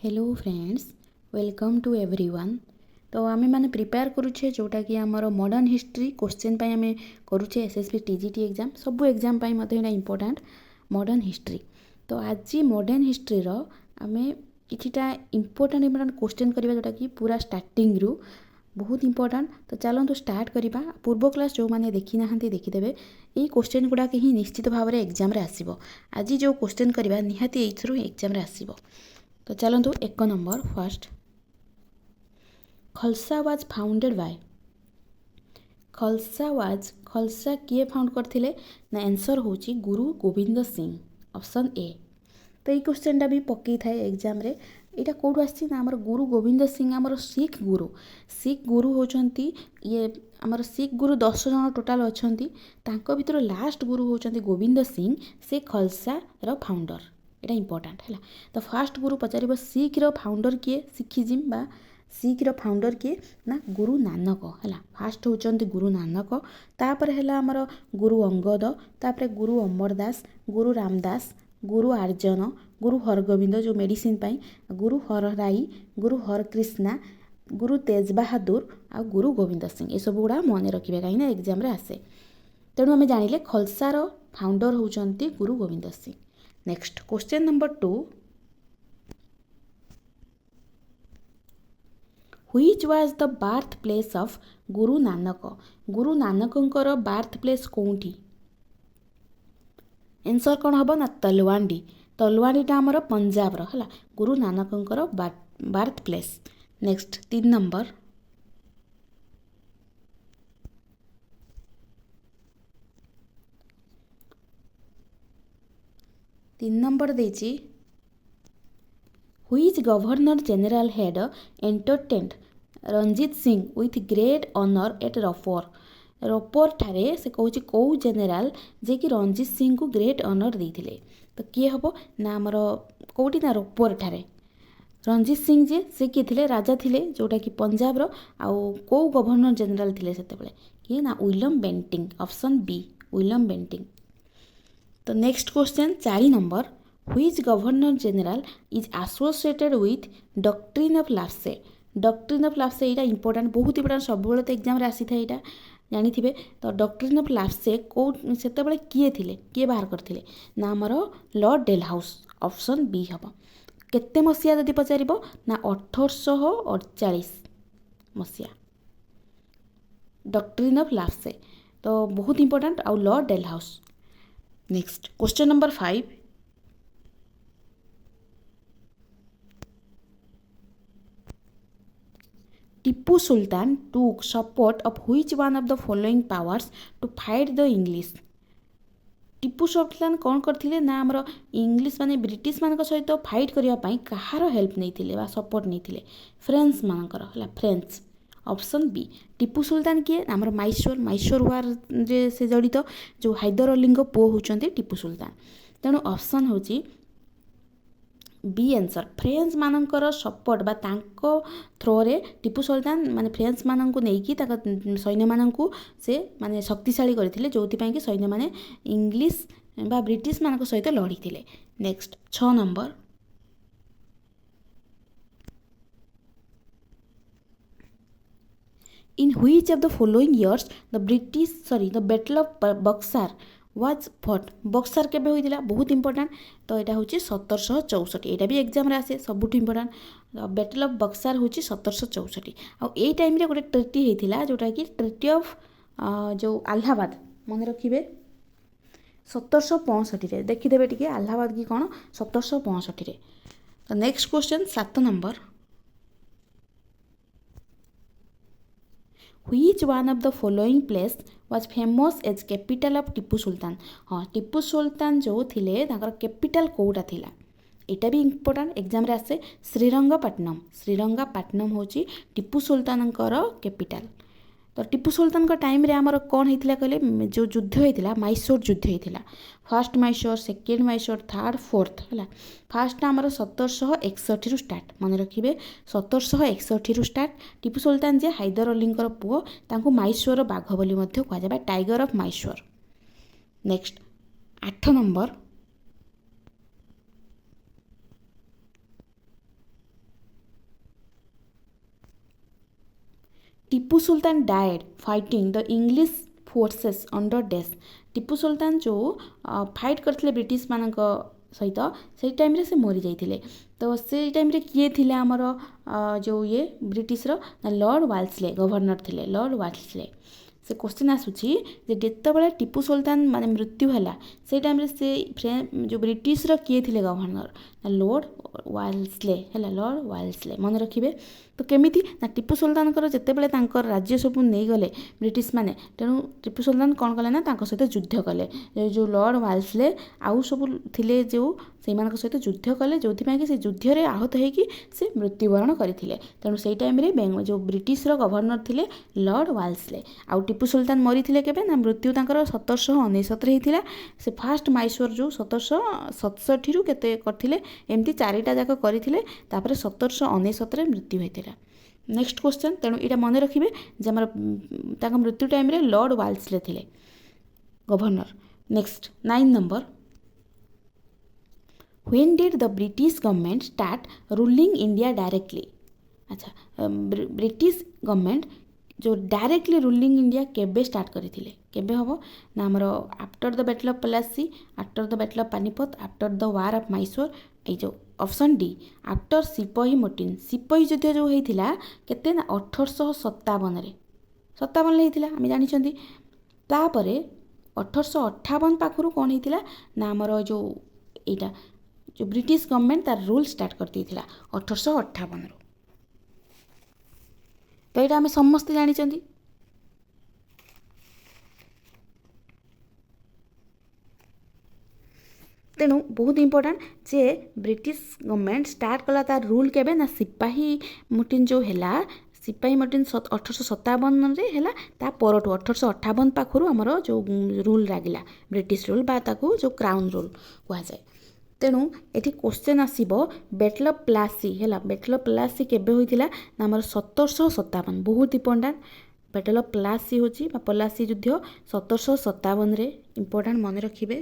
Hello friends, welcome to everyone. तो आमे माने प्रिपेयर करूछे जोटा कि आमर मॉडर्न हिस्ट्री क्वेश्चन पाई आमे करूछे एसएससी टीजीटी एग्जाम सब एग्जाम पाई मते एटा इंपोर्टेंट मॉडर्न हिस्ट्री। तो आज मॉडर्न हिस्ट्री रो आमे किछिटा इंपोर्टेंट क्वेश्चन करिबा जोटा कि पूरा स्टार्टिंग रु बहुत इंपोर्टेंट। तो चलतु स्टार्ट करवा। पूर्व क्लास जो मैंने देखी ना देखीदेवे ये क्वेश्चन गुड़ाक ही निश्चित भाव में एग्जाम आसो। आज जो क्वेश्चन करवा निहाती एग्जाम आसो। तो चलतु एक number first, Khalsa was founded by. Khalsa किए फाउंड करथिले ना आंसर होची गुरु गोविंद सिंह, ऑप्शन ए। तो ये क्वेश्चन टा भी पकई थाए एग्जाम रे। एटा कोड आछि ना हमर गुरु गोविंद सिंह हमर सिख गुरु होचंती। ये हमर सिख गुरु 10 जन टोटाल अछंती। तांको भितर लास्ट गुरु होचंती गोविंद सिंह। से खलसा रो फाउंडर, एटा इंपोर्टेंट है। तो फास्ट गुरु पचार सिख रो फाउंडर किए, सिखिजिम बा सिख रो फाउंडर किए ना गुरु नानक है। फास्ट होचंती गुरु नानक, तापर है हमर गुरु अंगद, तापर गुरु अमरदास, गुरु रामदास, गुरु आर्जन, गुरु हरगोविंद जो मेडिसिन पाई, गुरु हरराई, गुरु हरकृष्णा, गुरु तेज बहादुर आ गुरु गोविंद सिंह। ये सब गुड़ा मन रखिए कहीं एग्जाम आसे। तेणु आम जानिले खलसार फाउंडर होचंती Guru Gobind Singh. Next question number 2, which was the birth place of Guru Nanak. Guru नानकंकर बार्थ प्लेस कौटी? आंसर कौन हम ना तलवांडी। तलवांडीटा आमर पंजाब रो है। गुरु नानकंकर बार्थ प्लेस। नेक्स्ट 3 नंबर, देची, which governor general had entertained Ranjit Singh with great honour at Ropar ठारे से कहूँ कौ जेनेल जे कि रंजीत सिंह को ग्रेट ऑनर देते। तो किए हम ना आमर कौटी ना रपर ठारे रंजीत सिंह जे से किए थे राजा थे जोटा कि पंजाब रो आउ कौ गवर्नर जनरल थे से किए ना William Bentinck, option B William Bentinck. तो next question 4 number, which governor general is associated with doctrine of lapse. Doctrine of lapse यहाँ इंपोर्टेंट बहुत इंपोर्टेंट सब तो एग्जाम आसी था यहाँ जानी। तो डॉक्ट्रिन ऑफ लाप्से कौ से किए बाहर करते ना आमर लॉर्ड डेलहाउस, ऑप्शन बी हम। केते मसीहा जदि पचार ना 1848 मसीहा डॉक्ट्रिन ऑफ लाप्से। तो बहुत इंपोर्टेंट आउ Lord Dalhousie. Next question number 5, Tipu Sultan took support of which one of the following powers to fight the English। Tipu Sultan कौन करथिले ना हमर इंग्लिश माने ब्रिटिश मान सहित फाइट करिया पई कहार हेल्प नहीं बा सपोर्ट नहीं? फ्रेंच मानकर है, French, option B. Tipu Sultan किए आमर मैसूर वार से जड़ित जो हैदर अली पुओ होचंती टीपू सुल्तान। तेणु ऑप्शन होची बी आंसर। फ्रेंच मानकर सपोर्ट बा तांको थ्रो रे टीपू सुल्तान माने फ्रेंच माननकु नेकी ताका सैन्य माननकु से माने शक्तिशाली करथिले जोथि पई कि सैन्य माने इंग्लिश बा ब्रिटिश मानक सहित लड़ीथिले। Next 6 number, in which of the following years the battle of Buxar was fought. Buxar केबे होइतिला बहुत इंपोर्टेंट। तो यहाँ हूँ 1764। यहाँ भी एग्जाम आसे सबुठ इंपोर्टेंट। बैटल ऑफ बक्सार हूँ 1764। आई टाइम रे गोटे ट्रिटी होता जोटा कि ट्रिटी ऑफ जो आलाहाबाद मन रखिए 1765 देखीदेवे टी आलाहाबाद की कौन 1765। तो next question 7 number, which one of the following place was famous as capital of Tipu Sultan. हाँ, टीपू सुल्तान जो थिले तांकर कैपिटल कोटा थिला एटा भी इंपोर्टेंट एग्जाम रे आसे। श्रीरंगपट्टनम। श्रीरंगपट्टनम होची टीपू सुल्तानकर कैपिटल। तो टीपू सुल्तान का टाइम रे आमर कौन होइतिला कहले जो युद्ध होइतिला मैसूर युद्ध होइतिला। First Mysore, second Mysore, third, fourth है। फास्ट आमर 1761 रु स्टार्ट मन रखिए 1761 रु स्टार्ट। टीपू सुल्तान जे हैदर अली पुओ तांको मैसूर बाघ बोली मध्य कह जाए, tiger of Mysore. Next 8 number, Tipu Sultan died fighting the English forces under dash Tipu Sultan जो फाइट करते ब्रिटिश मान सहित से टाइम रे से मरी जाइए तो से टाइम रे किए थिले आमर जो ये ब्रिटिशर लॉर्ड वाल्सले गवर्नर थिले लॉर्ड वाल्सले से क्वेश्चन आसूची जे जेतेबेले टीपू सुल्तान माने मृत्यु हला से टाइम रे से जो ब्रिटिशर किए थिले गवर्नर लॉर्ड वाल्सले हला लॉर्ड वाल्सले मन रखिबे तो केमिति ना टीपू सुल्तान जेतेबेले तांकर राज्य सब नहीं गले ब्रिटिश माने तेणु टीपू सुल्तान कौन कले ना तांको सहित युद्ध कले जो लॉर्ड वाल्सले आउ सब थिले जो से सहित युद्ध कले जो कि से युद्ध रे आहत होइकी से मृत्युवरण करथिले तेणु से टाइम रे जो ब्रिटिशर गवर्नर थिले लॉर्ड वाल्सले आउ टीपू सुल्तान मरी थिले केबे ना मृत्यु तांकर 1769 रे हिथिला से फास्ट माइसोर जो 1767 रु केते करथिले एमती चारिटा जाक करथिले तापर 1769 रे मृत्यु होइतिला नेक्स्ट क्वेश्चन तेणु यहाँ मन रखिए जे आमर तांका मृत्यु टाइम रे लॉर्ड वाल्सले थिले governor next 9 number when did the British government start ruling India directly अच्छा ब्रिटिश गवर्नमेंट जो डायरेक्टली रूलिंग इंडिया केबे स्टार्ट करथिले केबे हबो ना हमर after the battle of Plassey after the battle of Panipat after the war of Mysore ए जो ऑप्शन डी आफ्टर सिपाही मोर्टिन सिपाही युद्ध जो होइथिला केते ना 1857 रे 57 रे होइथिला हम जानिछंती तापरे 1858 पाखरु कोन होइथिला ना हमर जो एटा जो ब्रिटिश गवर्नमेंट तार रूल स्टार्ट कर देइथिला 1858 रो तो यहाँ आम समस्ते जानी तेणु बहुत इम्पोर्टाट जे ब्रिटिश गवर्नमेंट स्टार्ट कला तार रूल केबे ना सिपाही मोर्टिन जो हैला सिपाही मोर्टिन 1857 रे हैला ता परठू 1858 पाखरु हमर जो रूल लागिला ब्रिटिश रूल बा ताकू जो क्राउन रूल कहा जाए तेणु ये क्वेश्चन आसब बैटल ऑफ प्लासी है बैटल ऑफ प्लासी केबे होइथिला ना हमर 1757 बहुत इंपोर्टाट बैटल ऑफ प्लासी होची प्लासी युद्ध 1757 रे इंपोर्टाट मन रखिबे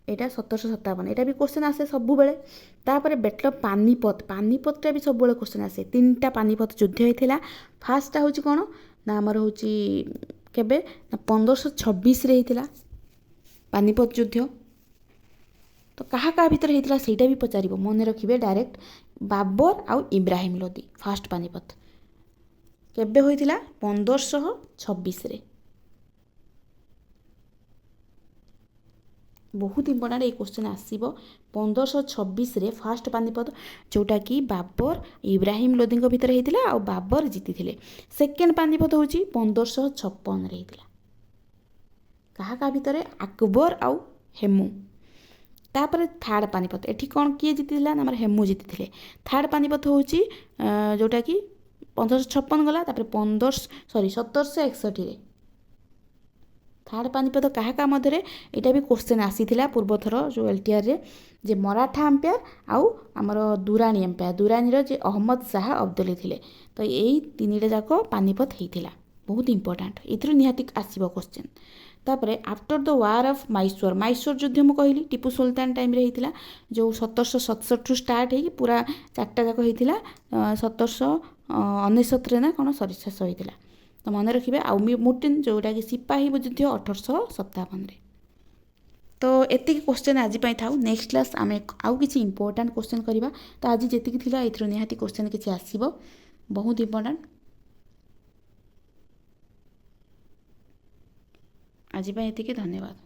एटा 1757 एटा भी क्वेश्चन आसे सब बेले तापर बैटल ऑफ पानीपत पानीपतटा भी सब बेले क्वेश्चन आसे तीनटा पानीपत युद्ध होइथिला फार्स्टटा होची कोन ना हमर होची केबे ना 1526 रे होइथिला पानीपत युद्ध तो कहा कहा भितर होता ସେଇଟା भी पचार मन रखिए डायरेक्ट बाबर आउ इब्राहिम लोदी फास्ट पानीपत केबे होइथिला 1526 रे बहुत इंपोर्टेंट ये क्वेश्चन आसीबो 1526 रे फास्ट पानीपत जोटा कि बाबर इब्राहिम लोदी भितर होइथिला आउ बाबर जीतिथिले सेकेंड पानीपत होची 1556 रे होइथिला कहा कहा भितर अकबर आउ हेमू तापर थार्ड पानीपत एठी कौन किए जीतिला ना हेमू जीति थार्ड पानीपत होची जोटा कि 1556 गला तापर 1761 रे थार्ड पानीपत क्या क्या मध्य यहाँ भी क्वेश्चन आसीथिला पूर्वथर जो एलटीआर रे जे मराठा एम्पायर आउ आमर दुरानी एम्पायर दुरानी रो जे अहमद शाह अब्दाली थिले तो यही तीनटा जाक पानीपत होइथिला बहुत इंपोर्टेंट इथरु निहाती आसीबो क्वेश्चन तापर after the war of Mysore Mysore युद्ध मु कहली टीपू सुल्तान टाइम रे होइथिला जो 1767 स्टार्ट है पूरा चार्टा जाक होइथिला 1769 रे ना कौन सरी शेष होइथिला तो मन रखिए आउ मोर्टिन जोटा कि सिपाही युद्ध 1857 रे तो एति क्वेश्चन आज था नेक्स्ट क्लास आम आउ किसी इंपोर्टेंट क्वेश्चन करवा तो आज जी थिला एथरो निहाती क्वेश्चन किसी आसीबो बहुत इंपोर्टेंट आज एतिके धन्यवाद।